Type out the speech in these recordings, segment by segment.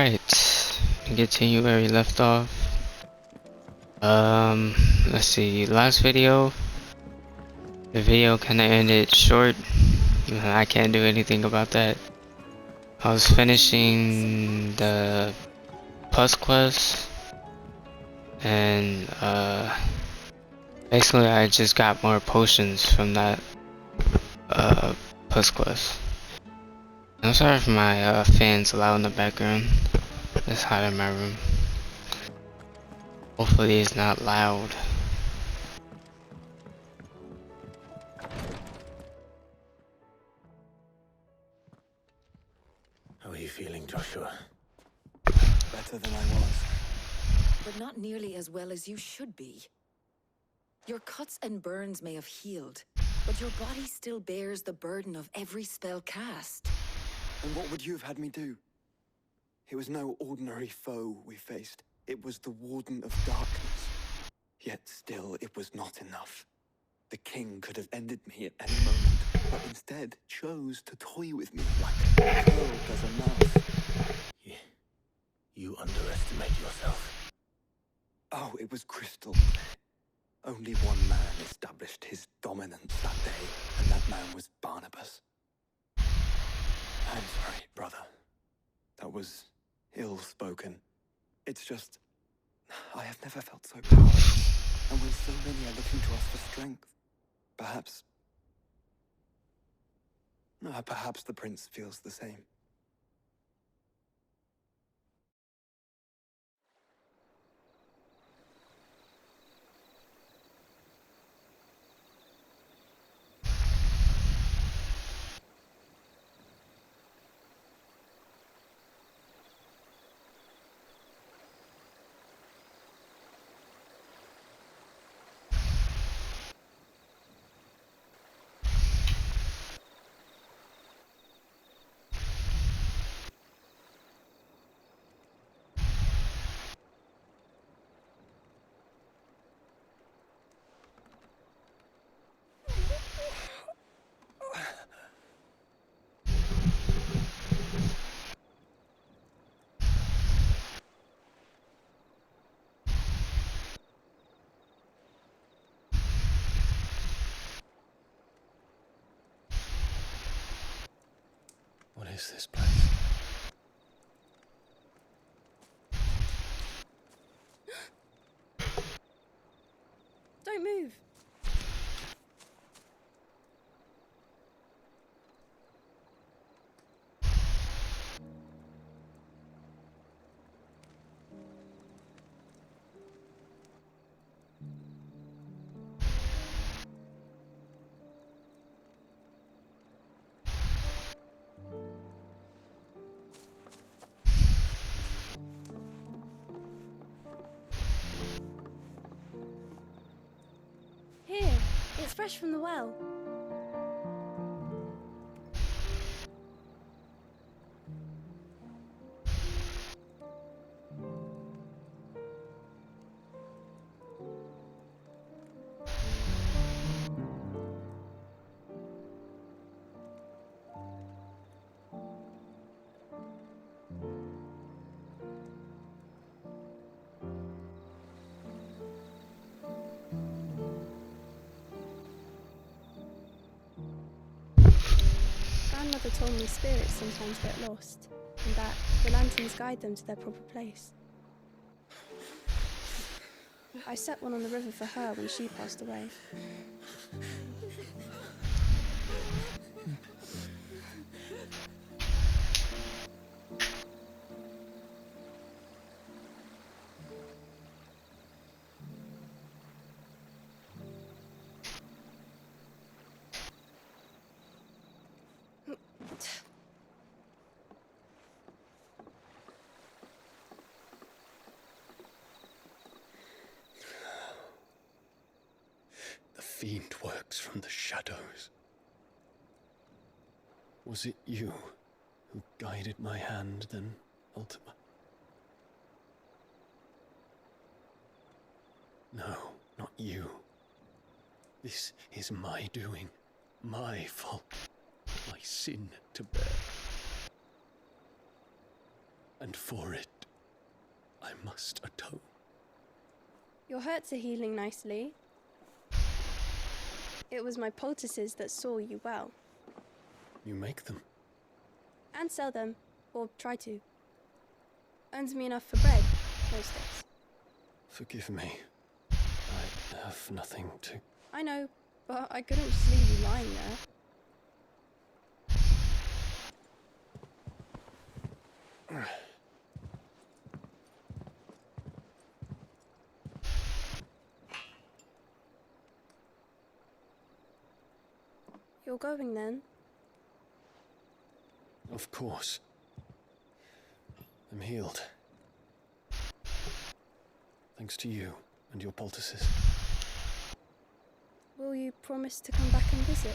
Alright, continue where we left off. Let's see, last video, the video kinda ended short. I can't do anything about that. I was finishing the plus quest, and basically I just got more potions from that plus quest. I'm sorry for my fans loud in the background. It's hot in my room. Hopefully it's not loud. How are you feeling, Joshua? Better than I was. But not nearly as well as you should be. Your cuts and burns may have healed, but your body still bears the burden of every spell cast. And what would you have had me do? It was no ordinary foe we faced. It was the Warden of Darkness. Yet still, it was not enough. The king could have ended me at any moment, but instead chose to toy with me like a girl does a mouse. You underestimate yourself. Oh, it was crystal clear. Only one man established his dominance that day, and that man was Barnabas. I'm sorry, brother. That was ill-spoken. It's just, I have never felt so powerless. And when so many are looking to us for strength, perhaps the prince feels the same. What is this place? Don't move. Here, it's fresh from the well. Grandmother told me spirits sometimes get lost, and that the lanterns guide them to their proper place. I set one on the river for her when she passed away. The fiend works from the shadows. Was it you who guided my hand, then ultimately? No, not you. This is my doing, my fault, my sin to bear. and for it, I must atone. Your hurts are healing nicely. It was my poultices that saw you well. You make them. And sell them, or try to. Earns me enough for bread, most days. Forgive me. I have nothing to... I know, but I couldn't just leave you lying there. You're going then? Of course. I'm healed. Thanks to you and your poultices. Will you promise to come back and visit?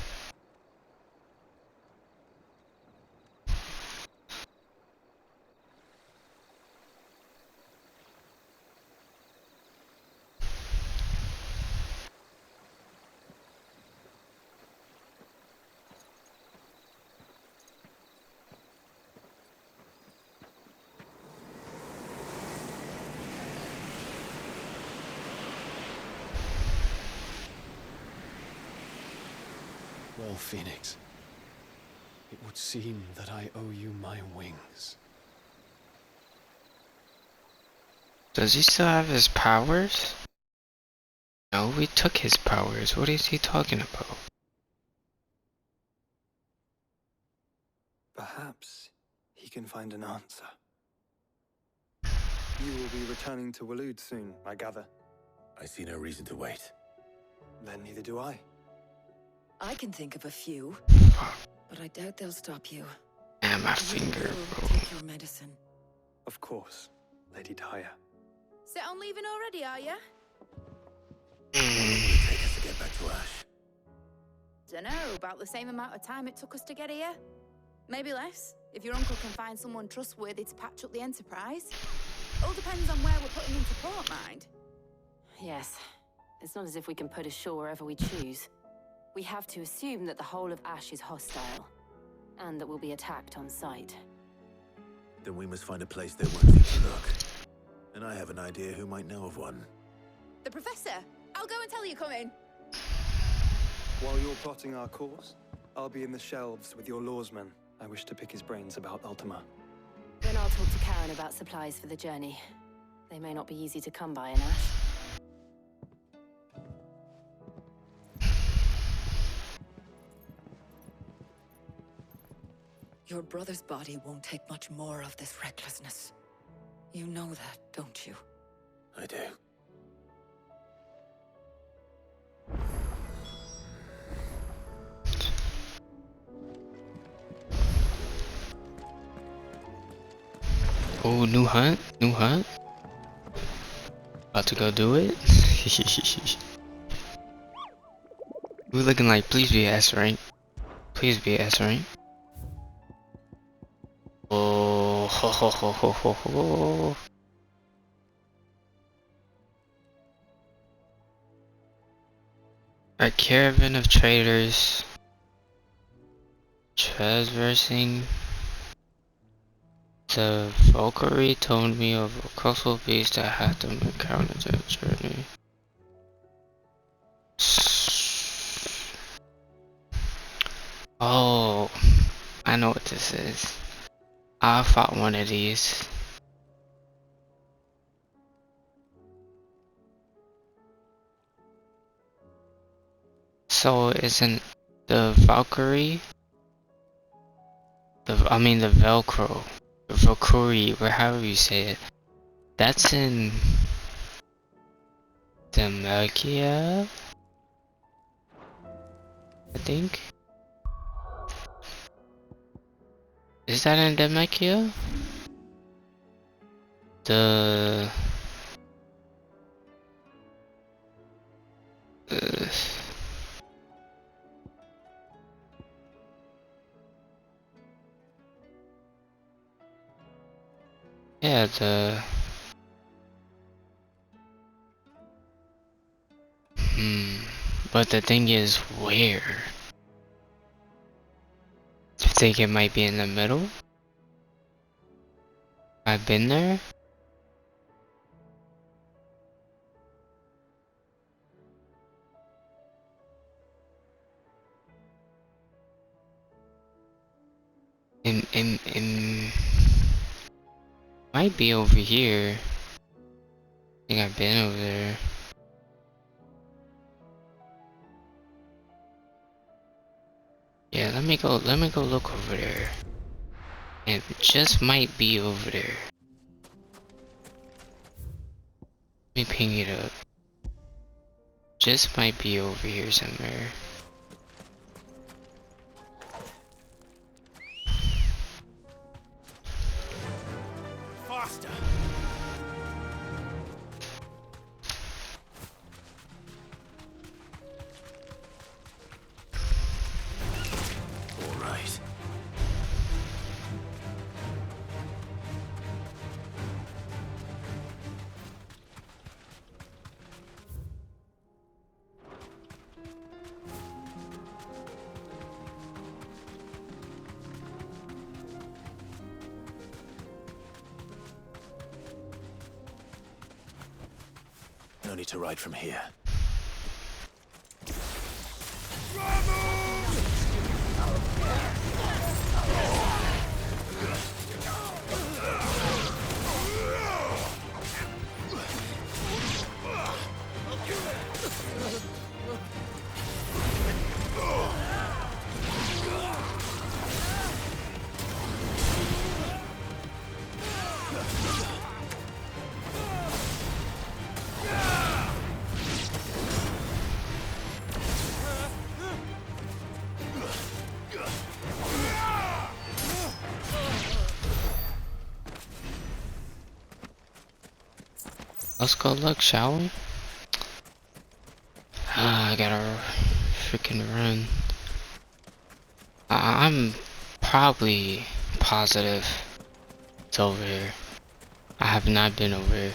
Well, Phoenix, it would seem that I owe you my wings. Does he still have his powers? No, we took his powers. What is he talking about? Perhaps he can find an answer. You will be returning to Waloed soon, I gather. I see no reason to wait. Then neither do I. I can think of a few, but I doubt they'll stop you. And my You finger, will bro. take your medicine. Of course, Lady Daya. Set on leaving already, are you? How long will it take us to get back to Ash? Dunno, about the same amount of time it took us to get here. Maybe less, if your uncle can find someone trustworthy to patch up the Enterprise. All depends on where we're putting into port, mind. Yes. It's not as if we can put ashore wherever we choose. We have to assume that the whole of Ash is hostile, and that we'll be attacked on sight. Then we must find a place they won't think to look. And I have an idea who might know of one. The Professor! I'll go and tell you come in. While you're plotting our course, I'll be in the shelves with your lawsman. I wish to pick his brains about Ultima. Then I'll talk to Karen about supplies for the journey. They may not be easy to come by in Ash. Your brother's body won't take much more of this recklessness. You know that, don't you? I do. Oh, new hunt? New hunt? About to go do it? We looking like, please be S rank. Please be S rank. Oh, ho ho ho ho ho ho. A caravan of traders traversing the Valkyrie told me of a colossal beast that had them encounter their journey. Oh, I know what this is. I fought one of these. So isn't the Valkyrie? The Velcro. The Valkyrie, or however you say it. That's in Demacia, I think. Is that in Demacia? The yeah, but the thing is, where? I think it might be in the middle. I've been there? Might be over here. I think I've been over there. Yeah, let me go look over there. It just might be over there. Let me ping it up. Just might be over here somewhere. Faster! All right. No need to ride from here. Let's go look, shall we? I gotta freaking run. I'm probably positive it's over here. I have not been over here.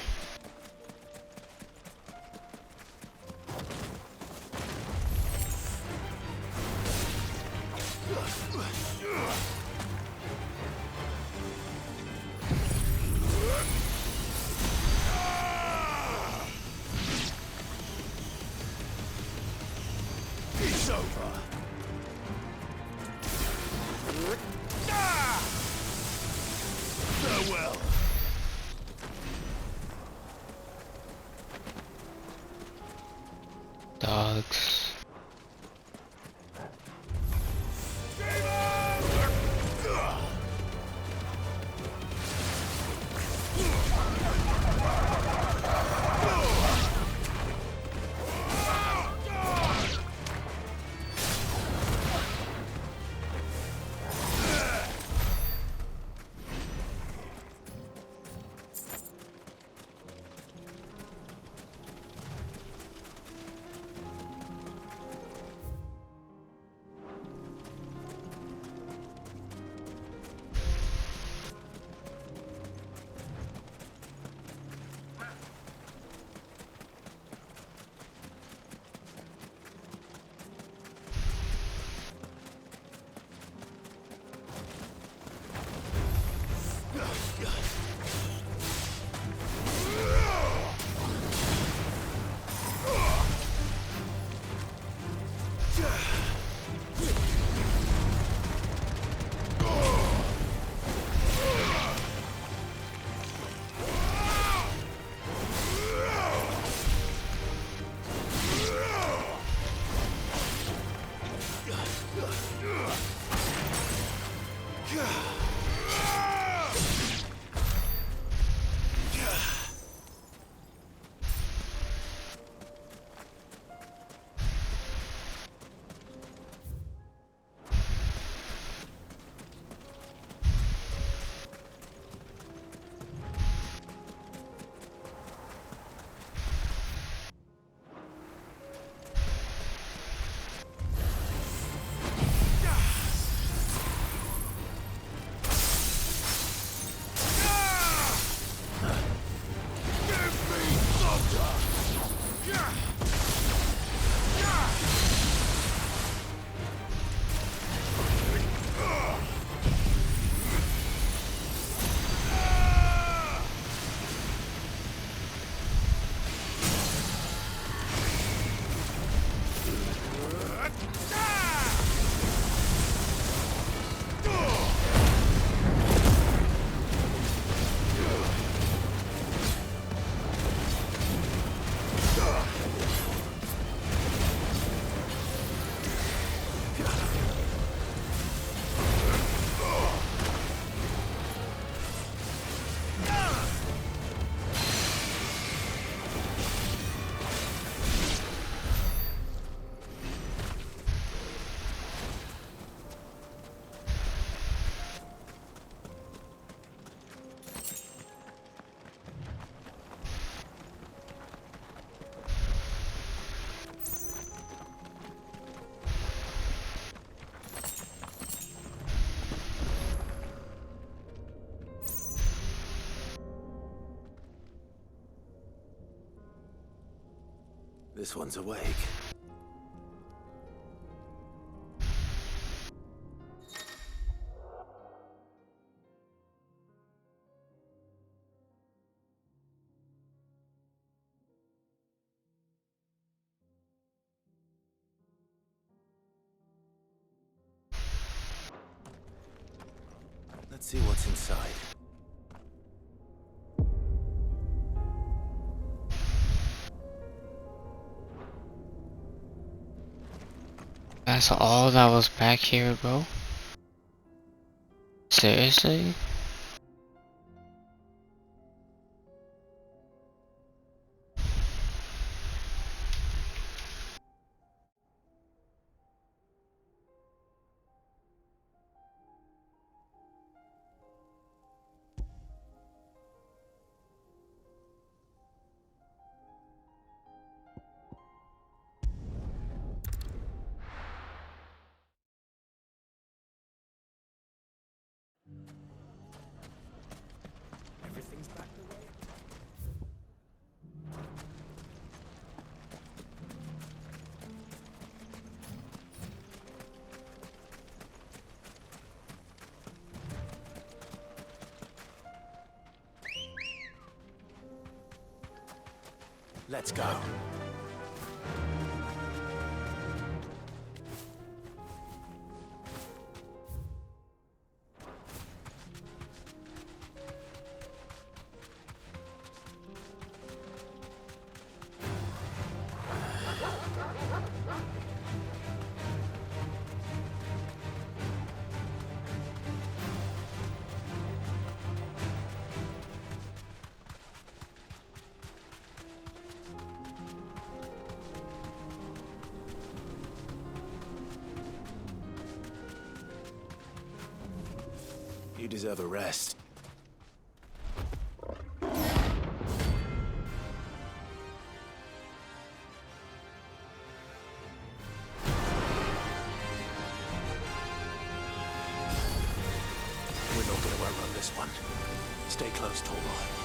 It's over. Farewell. Dogs. This one's awake. Let's see what's inside. That's all that was back here, bro? Seriously? Everything's back the way. Let's go. You deserve a rest. We're not gonna outrun this one. Stay close, Tormod.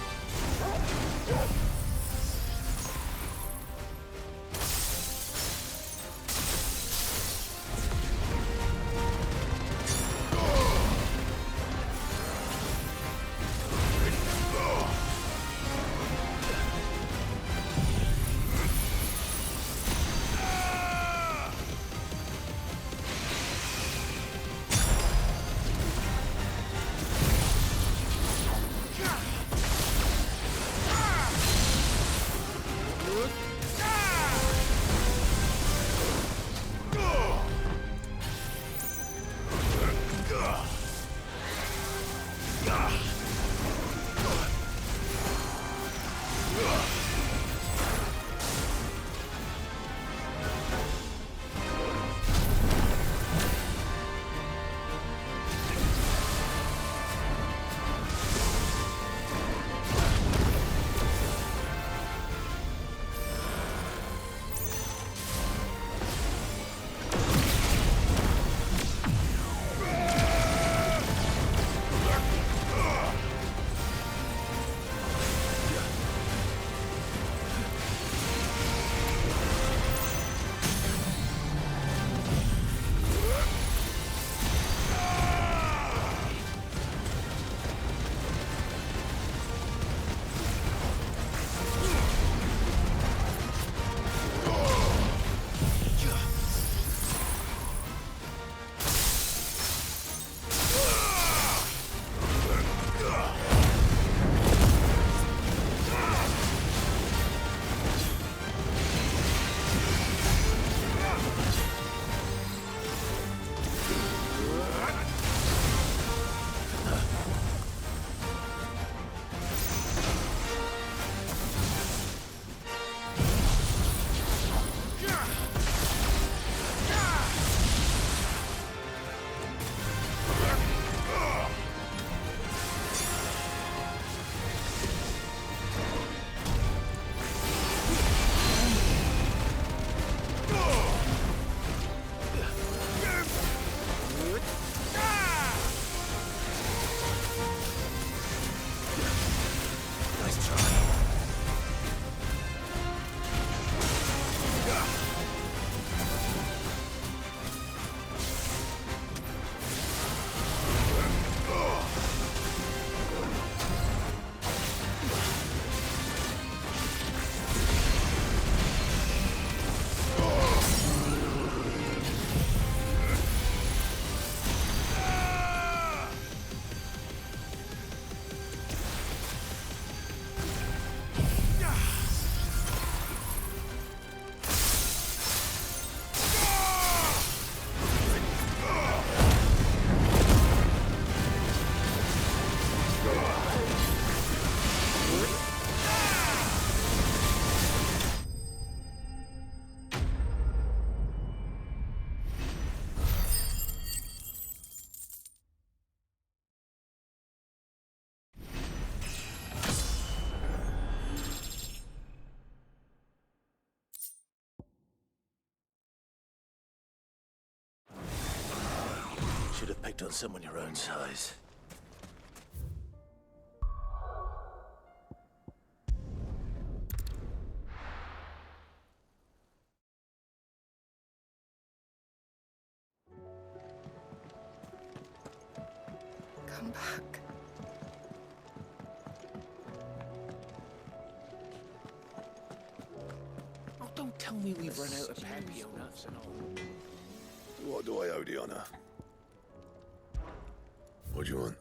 worked on someone your own size. Come back. Oh, don't tell me we've run out of Papio nuts and all. What do I owe the honor? What do you want?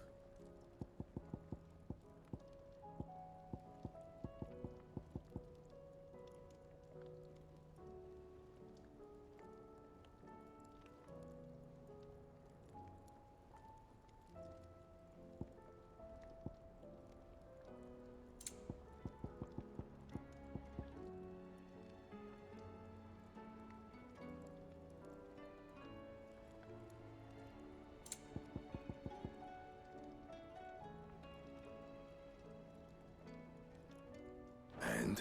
And?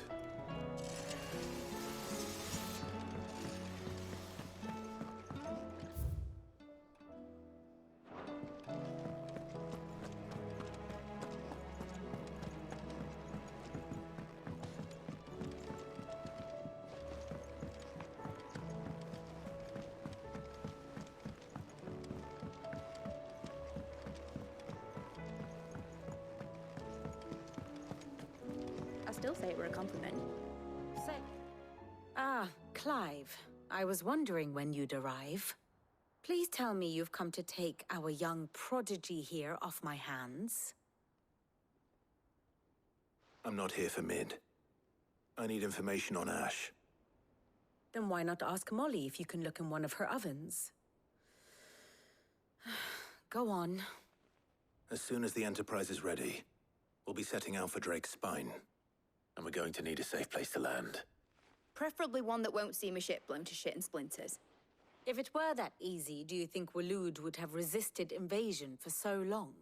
I still say it were a compliment. Say. Ah, Clive. I was wondering when you'd arrive. Please tell me you've come to take our young prodigy here off my hands. I'm not here for Mid. I need information on Ash. Then why not ask Molly if you can look in one of her ovens? Go on. As soon as the Enterprise is ready, we'll be setting out for Drake's Spine. And we're going to need a safe place to land. Preferably one that won't see my ship blown to shit and splinters. If it were that easy, do you think Waloed would have resisted invasion for so long?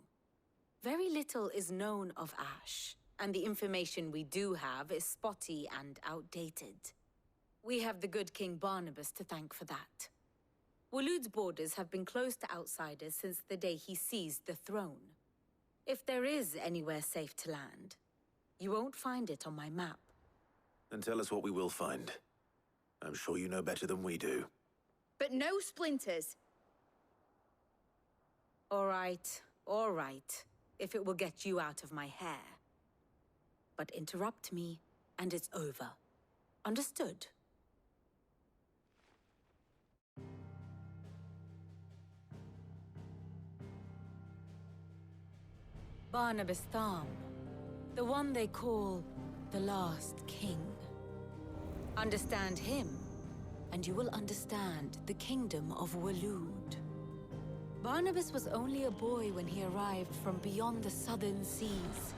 Very little is known of Ash, and the information we do have is spotty and outdated. We have the good King Barnabas to thank for that. Waloed's borders have been closed to outsiders since the day he seized the throne. If there is anywhere safe to land, you won't find it on my map. Then tell us what we will find. I'm sure you know better than we do. But no splinters! All right, if it will get you out of my hair. But interrupt me, and it's over. Understood? Barnabas Tham, the one they call the Last King. Understand him, and you will understand the kingdom of Waloed. Barnabas was only a boy when he arrived from beyond the southern seas,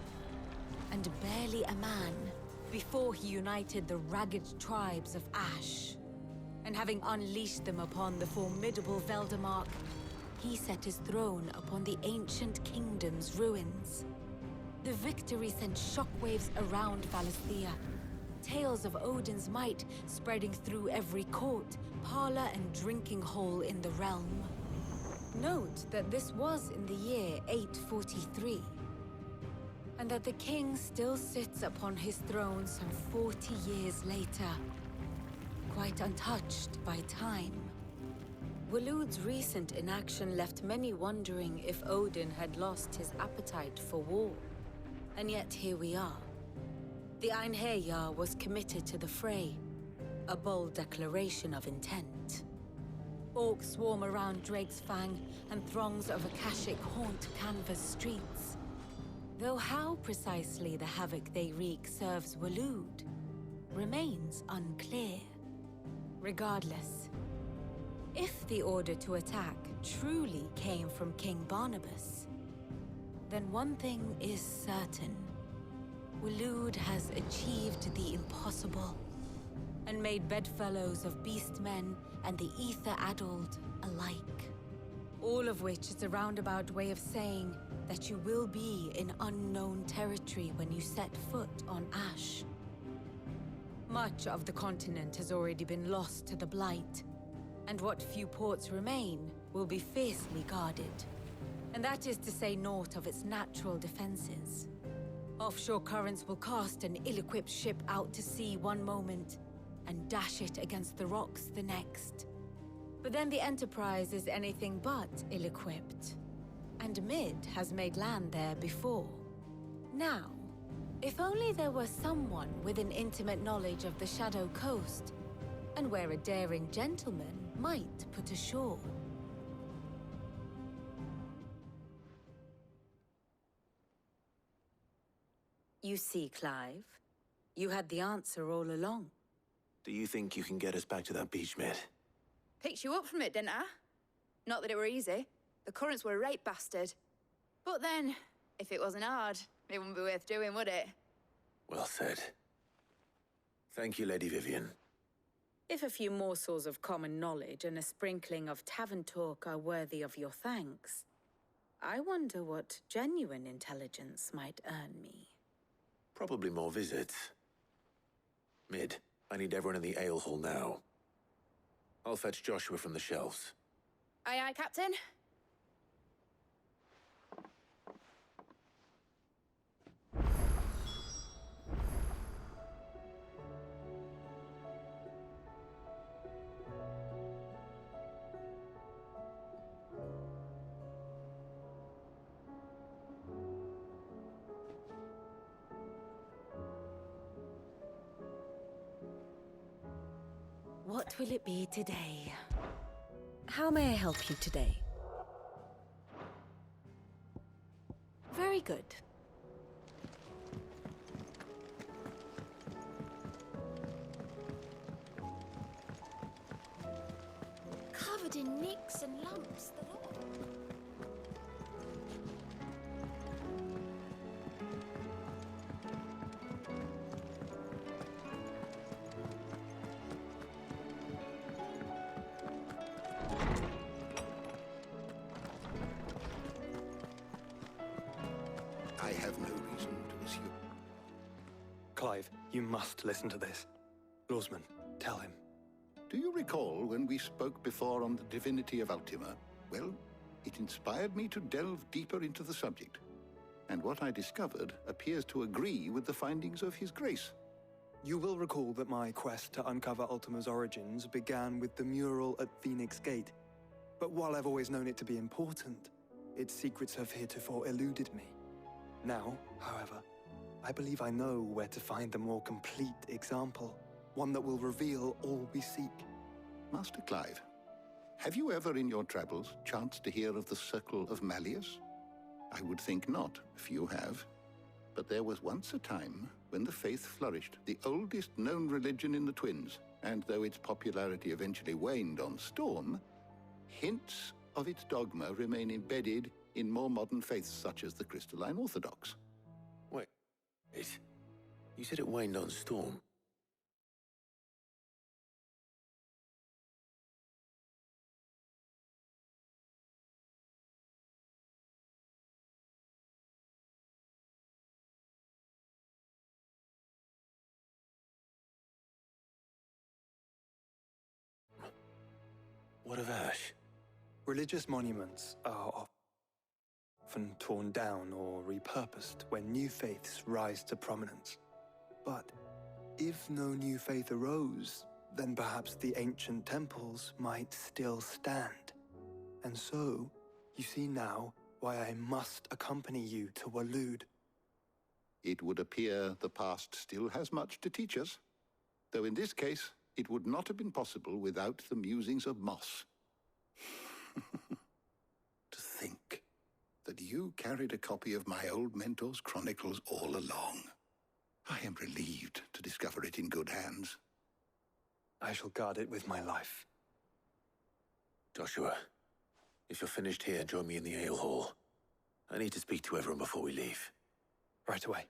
and barely a man before he united the ragged tribes of Ash. And having unleashed them upon the formidable Veldamark, he set his throne upon the ancient kingdom's ruins. The victory sent shockwaves around Valisthea, tales of Odin's might spreading through every court, parlor, and drinking hole in the realm. Note that this was in the year 843, and that the king still sits upon his throne some 40 years later, quite untouched by time. Waloed's recent inaction left many wondering if Odin had lost his appetite for war. And yet here we are. The Einherjar was committed to the fray, a bold declaration of intent. Orcs swarm around Drake's Fang, and throngs of Akashic haunt Canvas streets. Though how precisely the havoc they wreak serves Waloed remains unclear. Regardless, if the order to attack truly came from King Barnabas, then one thing is certain. Waloed has achieved the impossible, and made bedfellows of beastmen and the ether-addled alike. All of which is a roundabout way of saying that you will be in unknown territory when you set foot on Ash. Much of the continent has already been lost to the Blight, and what few ports remain will be fiercely guarded. and that is to say naught of its natural defenses. Offshore currents will cast an ill-equipped ship out to sea one moment, and dash it against the rocks the next. But then the Enterprise is anything but ill-equipped. And Mid has made land there before. Now, if only there were someone with an intimate knowledge of the Shadow Coast, and where a daring gentleman might put ashore. You see, Clive, you had the answer all along. Do you think you can get us back to that beach, Mid? Picked you up from it, didn't I? Not that it were easy. The currents were a right bastard. But then, if it wasn't hard, it wouldn't be worth doing, would it? Well said. Thank you, Lady Vivian. If a few morsels of common knowledge and a sprinkling of tavern talk are worthy of your thanks, I wonder what genuine intelligence might earn me. Probably more visits. Mid, I need everyone in the ale hall now. I'll fetch Joshua from the shelves. Aye, aye, Captain. What will it be today? How may I help you today? Very good. Covered in nicks and lumps, the lot. I have no reason to assume. Clive, you must listen to this. Lawsman, tell him. Do you recall when we spoke before on the divinity of Ultima? Well, it inspired me to delve deeper into the subject. And what I discovered appears to agree with the findings of His Grace. You will recall that my quest to uncover Ultima's origins began with the mural at Phoenix Gate. But while I've always known it to be important, its secrets have heretofore eluded me. Now, however, I believe I know where to find the more complete example, one that will reveal all we seek. Master Clive, have you ever in your travels chanced to hear of the Circle of Malleus? I would think not, if you have. But there was once a time when the faith flourished, the oldest known religion in the Twins, and though its popularity eventually waned on Storm, hints of its dogma remain embedded in more modern faiths such as the Crystalline Orthodox. Wait. You said it waned on Storm. What of Ash? Religious monuments are often torn down or repurposed when new faiths rise to prominence. But if no new faith arose, then perhaps the ancient temples might still stand. And so, you see now why I must accompany you to Waloed. It would appear the past still has much to teach us, though in this case, it would not have been possible without the musings of Moss. To think that you carried a copy of my old mentor's chronicles all along. I am relieved to discover it in good hands. I shall guard it with my life. Joshua, if you're finished here, join me in the ale hall. I need to speak to everyone before we leave. Right away.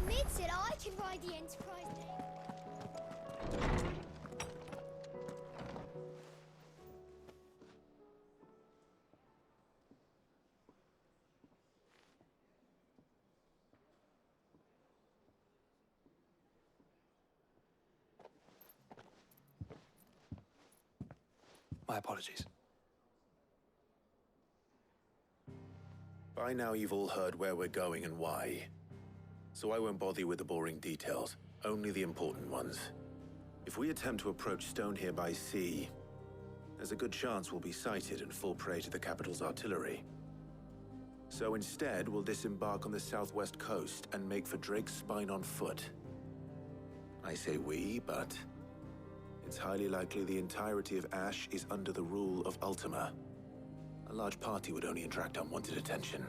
Mid said I could ride the Enterprise then. My apologies. By now you've all heard where we're going and why. So I won't bother you with the boring details, only the important ones. If we attempt to approach Stone here by sea, there's a good chance we'll be sighted and fall prey to the capital's artillery. So instead, we'll disembark on the southwest coast and make for Drake's Spine on foot. I say we, but it's highly likely the entirety of Ash is under the rule of Ultima. A large party would only attract unwanted attention,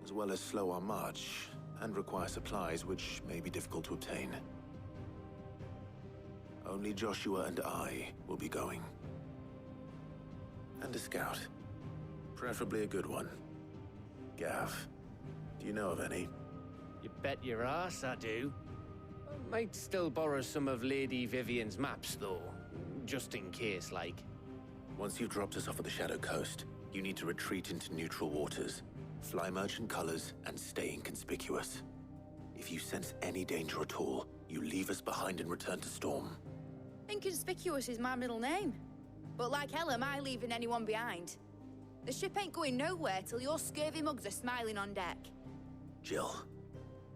as well as slow our march and require supplies which may be difficult to obtain. Only Joshua and I will be going. And a scout. Preferably a good one. Gav, do you know of any? You bet your ass I do. I might still borrow some of Lady Vivian's maps, though. Just in case, like. Once you've dropped us off at the Shadow Coast, you need to retreat into neutral waters, fly merchant colors, and stay inconspicuous. If you sense any danger at all, you leave us behind and return to Storm. Inconspicuous is my middle name. But like hell am I leaving anyone behind. The ship ain't going nowhere till your scurvy mugs are smiling on deck. Jill,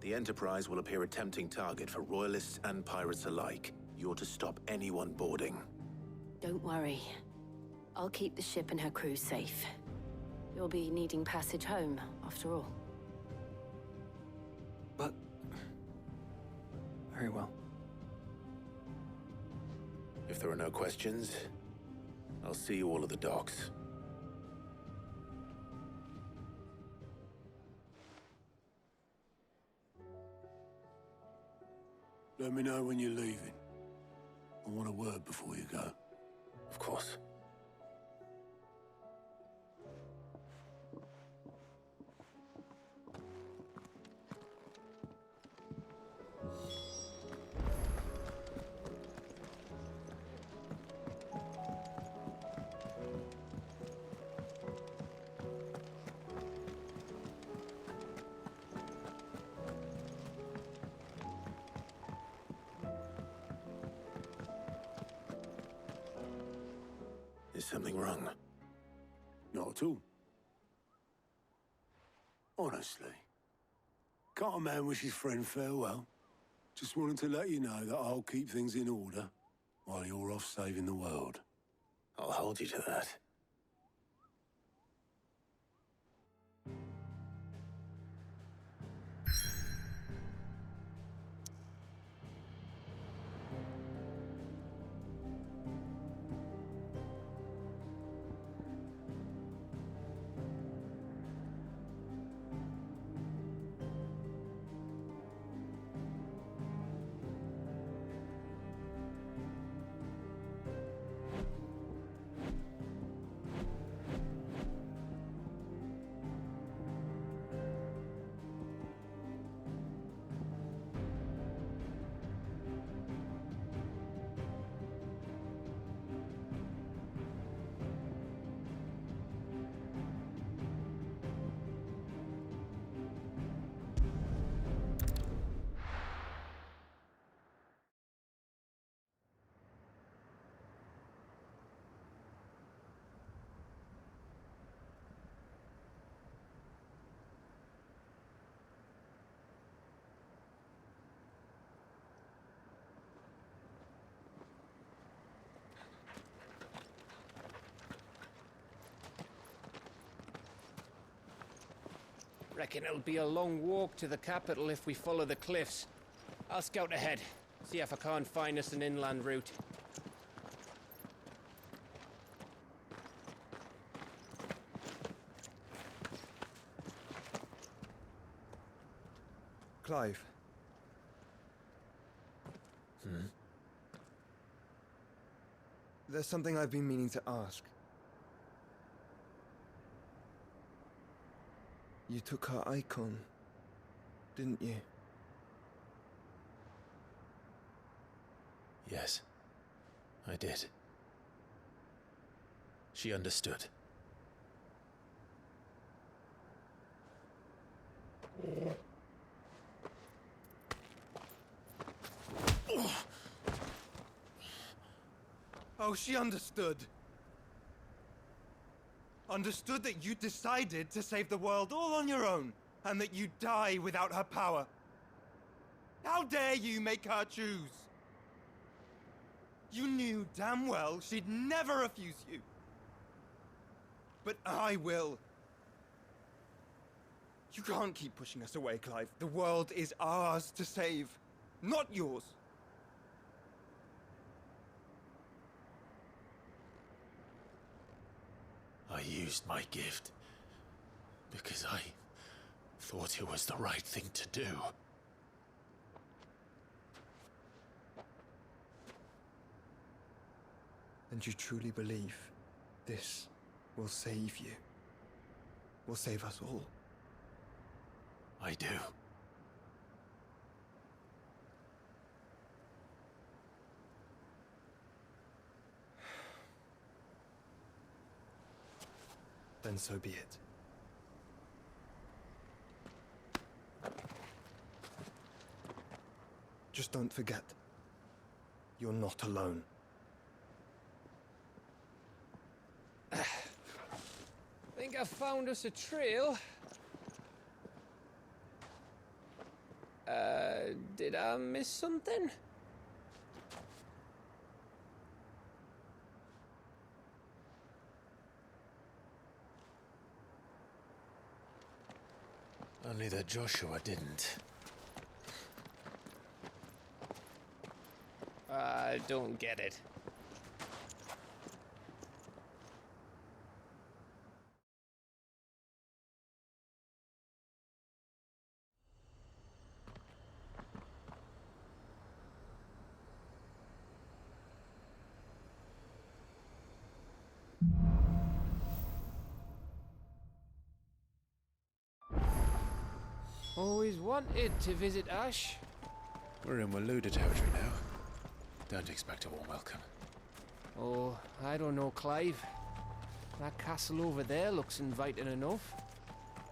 the Enterprise will appear a tempting target for royalists and pirates alike. You're to stop anyone boarding. Don't worry. I'll keep the ship and her crew safe. You'll be needing passage home, after all. But... very well. If there are no questions, I'll see you all at the docks. Let me know when you're leaving. I want a word before you go. Of course. Is something wrong? Not at all. Honestly. Can't a man wish his friend farewell? Just wanted to let you know that I'll keep things in order while you're off saving the world. I'll hold you to that. Reckon it'll be a long walk to the capital if we follow the cliffs. I'll scout ahead, see if I can't find us an inland route. Clive. There's something I've been meaning to ask. You took her icon, didn't you? Yes, I did. She understood. Oh, she understood. understood that you decided to save the world all on your own, and that you'd die without her power. How dare you make her choose? You knew damn well she'd never refuse you. But I will. You can't keep pushing us away, Clive. The world is ours to save, not yours. I used my gift because I thought it was the right thing to do. And you truly believe this will save you? Will save us all? I do. Then so be it. Just don't forget, you're not alone. Think I found us a trail. Did I miss something? Only that Joshua didn't. I don't get it. Always wanted to visit Ash. We're in Waluda territory now. Don't expect a warm welcome. Oh, I don't know, Clive. That castle over there looks inviting enough.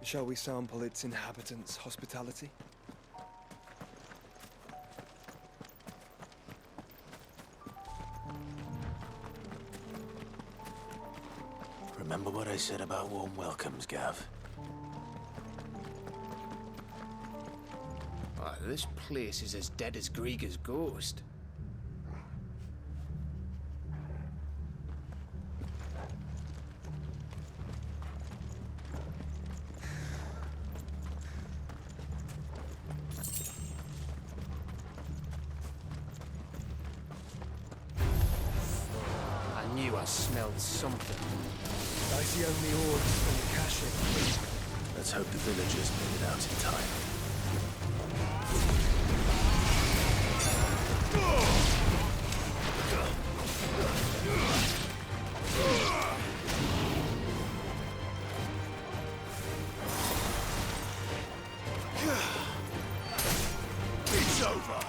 Shall we sample its inhabitants' hospitality? Remember what I said about warm welcomes, Gav? Oh, this place is as dead as Grieger's ghost. I knew I smelled something. I see only orbs from the cache. Let's hope the villagers made it out in time. It's over.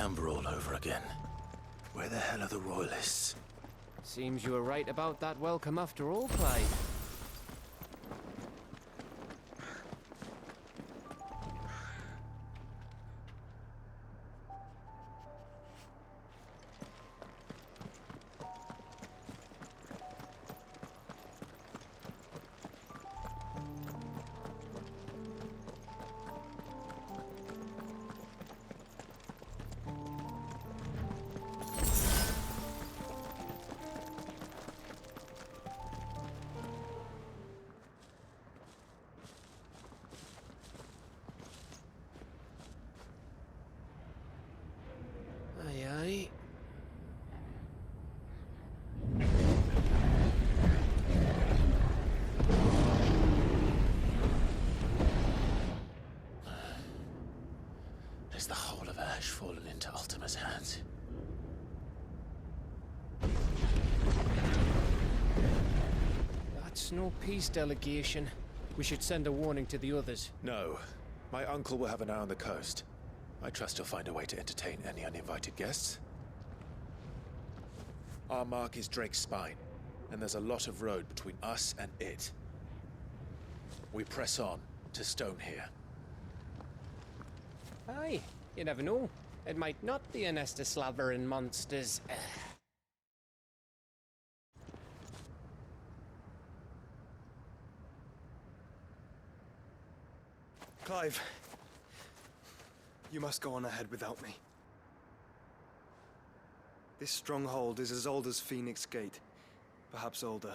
Amber all over again. Where the hell are the royalists? Seems you were right about that welcome after all, Clive. Aye, aye. Is the whole of Ash fallen into Ultima's hands? That's no peace delegation. We should send a warning to the others. No. My uncle will have an eye on the coast. I trust he'll find a way to entertain any uninvited guests. Our mark is Drake's Spine, and there's a lot of road between us and it. We press on to Stonehere. Aye, you never know. It might not be a nest of slavering monsters. Clive, you must go on ahead without me. This stronghold is as old as Phoenix Gate, perhaps older.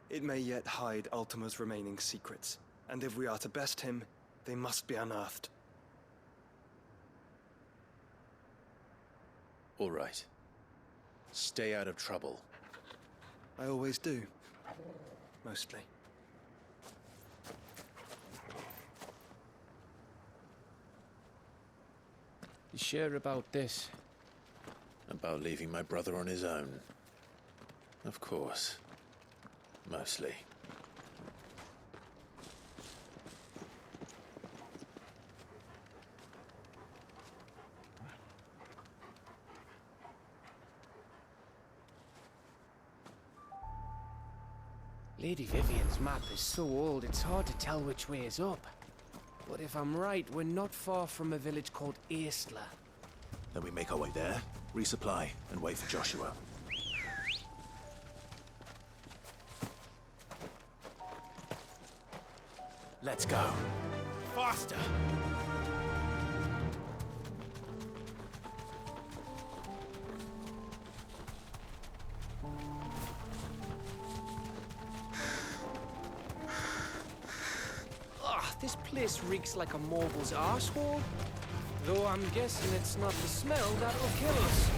It may yet hide Ultima's remaining secrets, and if we are to best him, they must be unearthed. All right. Stay out of trouble. I always do. Mostly. You sure about this? About leaving my brother on his own. Of course. Mostly. Lady Vivian's map is so old it's hard to tell which way is up. But if I'm right, we're not far from a village called Aistla. Then we make our way there, resupply, and wait for Joshua. Let's go. Faster! This place reeks like a mogul's arsehole. Though I'm guessing it's not the smell that'll kill us.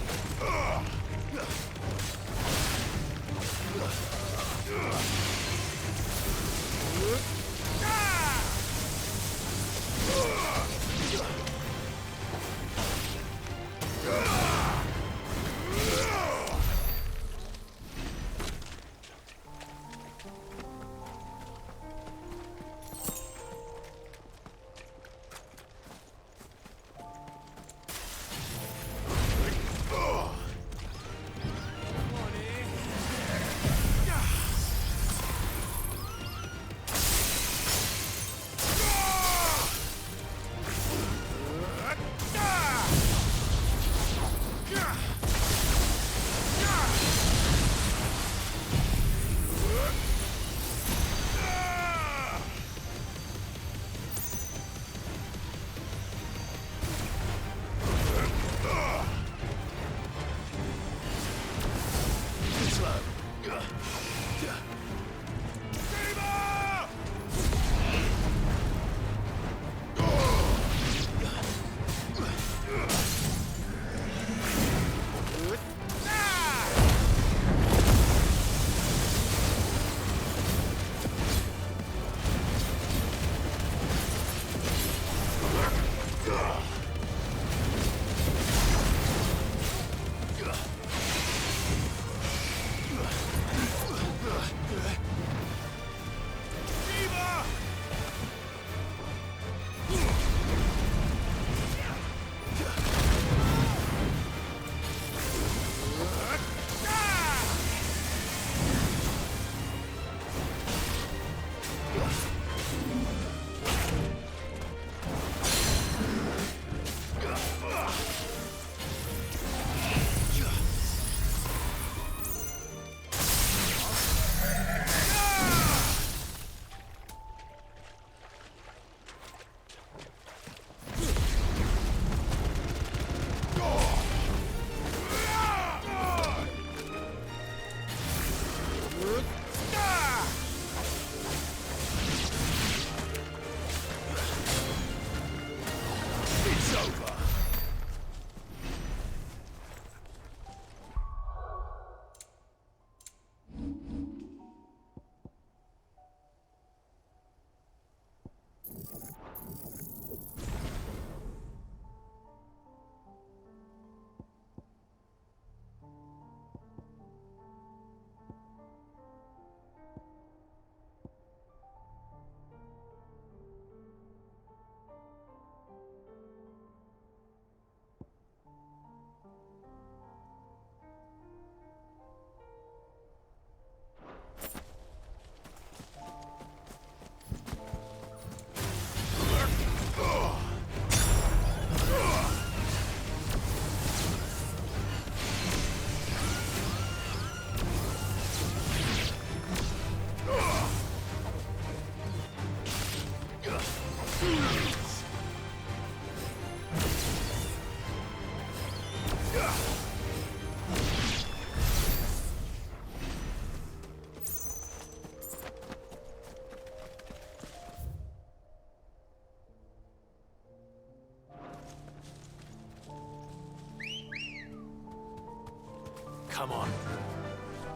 Come on.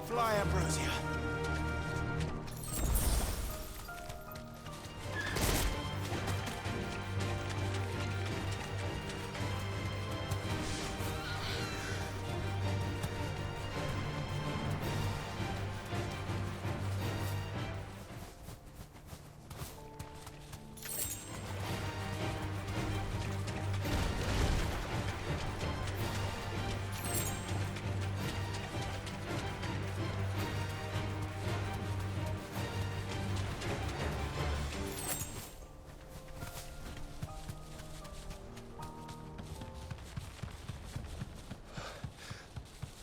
Fly, Ambrosia.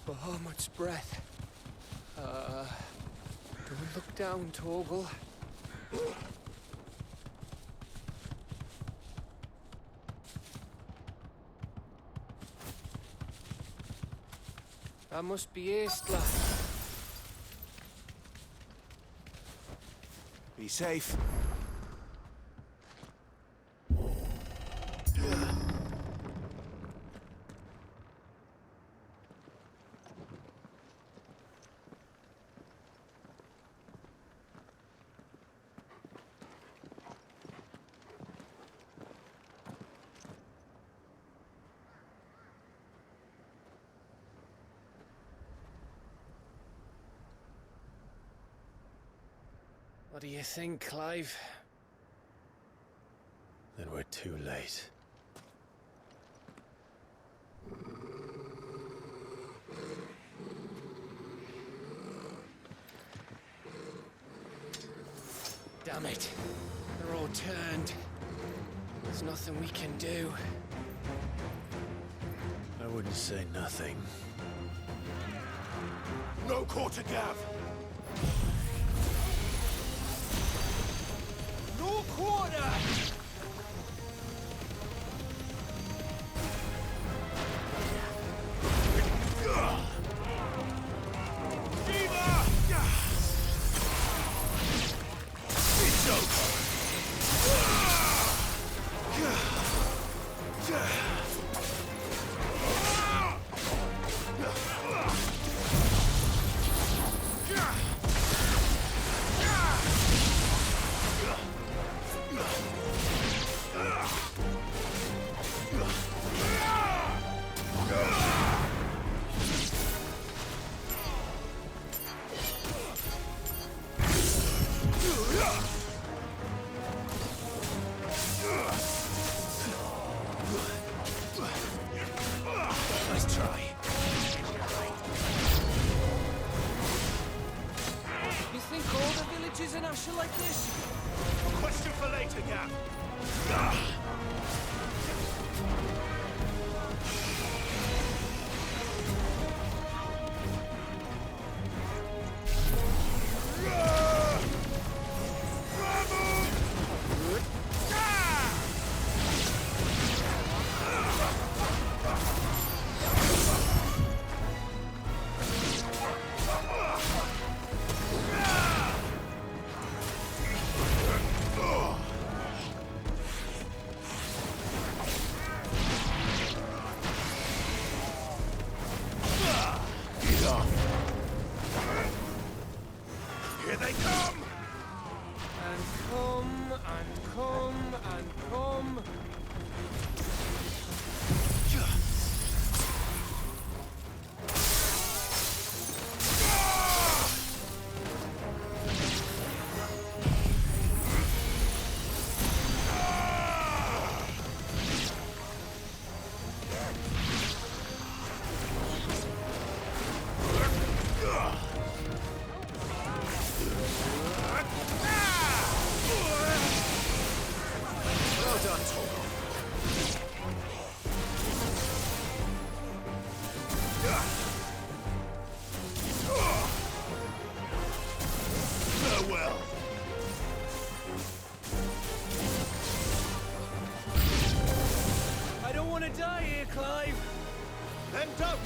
Bahamut's breath. Don't look down, Torgal. That must be Aistla. Be safe. What do you think, Clive? Then we're too late. Damn it. They're all turned. There's nothing we can do. I wouldn't say nothing. No quarter gav! No quarter! It's over! Nice try. You think all the villages in Ash are like this? A question for later, Gav. Here they come! And come, and come, and come. Well done, Torgal. Farewell. I don't want to die here, Clive. Then don't!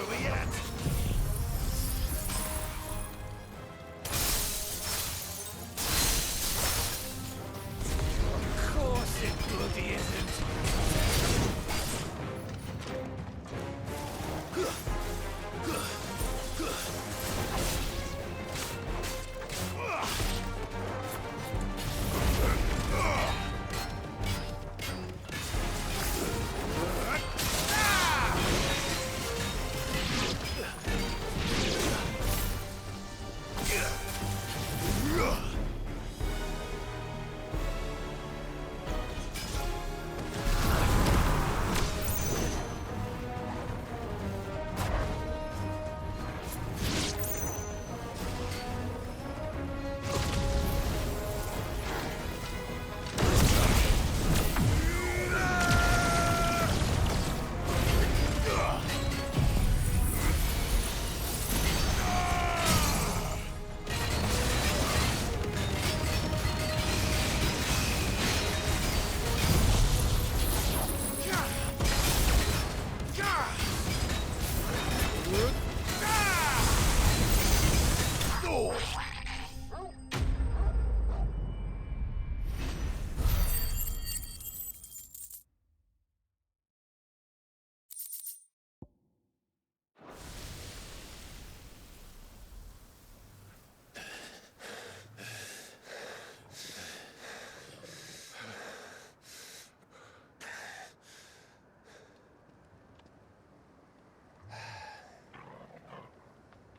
over yet. Of course it bloody isn't.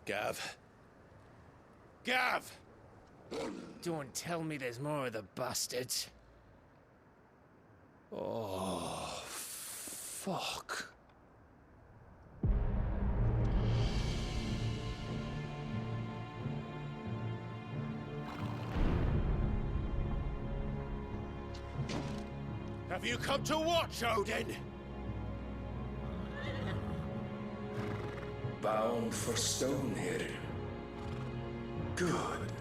Gav. Gav! Don't tell me there's more of the bastards. Oh, fuck. Have you come to watch, Odin? Bound for Stonehill. Good.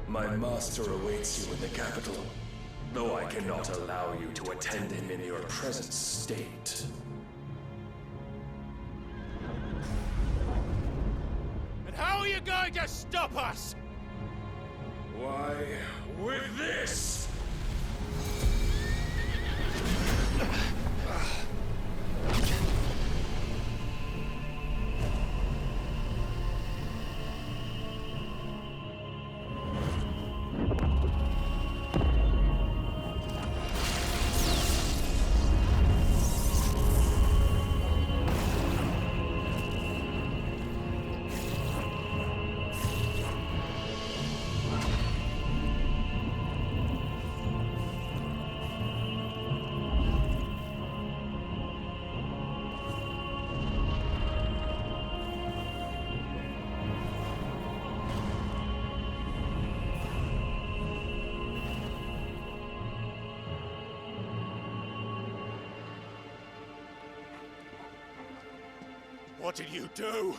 My master awaits you in the capital, though I cannot allow you to attend him in your present state. And how are you going to stop us? Why, with this! What did you do?